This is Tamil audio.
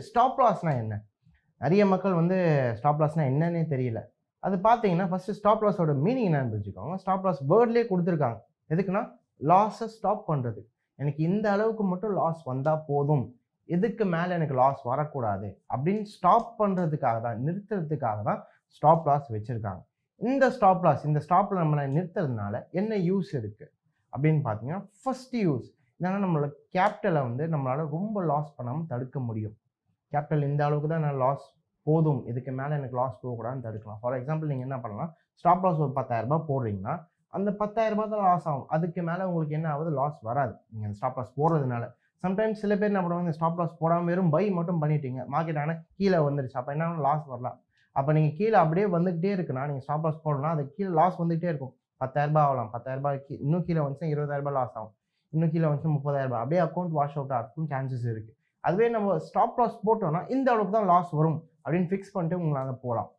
ஸ்டாப் லாஸ்னா என்ன? நெறைய மக்கள் வந்து ஸ்டாப் லாஸ்னா என்னன்னே தெரியல. அது பார்த்தீங்கன்னா, ஃபர்ஸ்ட்டு ஸ்டாப் லாஸோட மீனிங் என்னன்னு புரிஞ்சுக்கோங்க. ஸ்டாப் லாஸ் வேர்ட்லயே குடுத்துருக்காங்க. எதுக்குன்னா, லாஸ ஸ்டாப் பண்றதுக்கு. எனக்கு இந்த அளவுக்கு மட்டும் லாஸ் வந்தா போதும். இதுக்கு மேல எனக்கு லாஸ் வரக்கூடாது. அப்படின்னு ஸ்டாப் பண்றதுக்காக தான், நிறுத்துறதுக்காக தான் ஸ்டாப் லாஸ் வச்சிருக்காங்க. இந்த ஸ்டாப்ல நம்மள நிறுத்துறதுனால என்ன யூஸ் இருக்கு? அப்படின்னு பார்த்தீங்கன்னா, ஃபர்ஸ்ட் யூஸ் என்னன்னா நம்மளோட கேப்பிட்டல வந்து நம்மளால ரொம்ப லாஸ் பண்ணாம தடுக்க முடியும். கேப்பிட்டல் இந்த அளவுக்கு தான் நான் லாஸ் போதும். இதுக்கு மேல எனக்கு லாஸ் போகக்கூடாதுன்னு தடுக்கலாம். ஃபார் எக்ஸாம்பிள் நீங்க என்ன பண்ணலாம், ஸ்டாப் லாஸ் ஒரு ரூ. 10,000 போடுறீங்கன்னா, அந்த ரூ. 10,000 தான் லாஸ் ஆகும். அதுக்கு மேல உங்களுக்கு என்ன ஆகுது? லாஸ் வராது. நீங்க அந்த ஸ்டாப் லாஸ் போடுறதுனால. சம்டைம்ஸ் சில பேர் என்ன பண்ணுவாங்க, இந்த ஸ்டாப் லாஸ் போடாம வெறும் பை மட்டும் பண்ணிட்டீங்க. மார்க்கெட் ஆனா கீழ வந்துருச்சு. அப்ப என்ன ஆகும்? லாஸ் வரலாம். அப்ப நீங்க கீழ அப்படியே வந்துகிட்டே இருக்குன்னா, நீங்க ஸ்டாப் லாஸ் போடணும்னா, அது கீழ லாஸ் வந்துகிட்டே இருக்கும். ரூ. 10,000 ஆகலாம். ரூ. 10,000 இன்னும் கீழ வந்துச்சுன்னா ரூ. 20,000 லாஸ் ஆகும். இன்னும் கீழ வந்துச்சுன்னா ரூ. 30,000 அப்படியே அக்கவுண்ட் வாஷ் அவுட் ஆகறதுக்கும் சான்சஸ் இருக்கு. அதுவே நம்ம ஸ்டாப் லாஸ் போட்டோம்னா, இந்த அளவுக்கு தான் லாஸ் வரும் அப்படின்னு ஃபிக்ஸ் பண்ணிட்டு உங்களால போலாம்.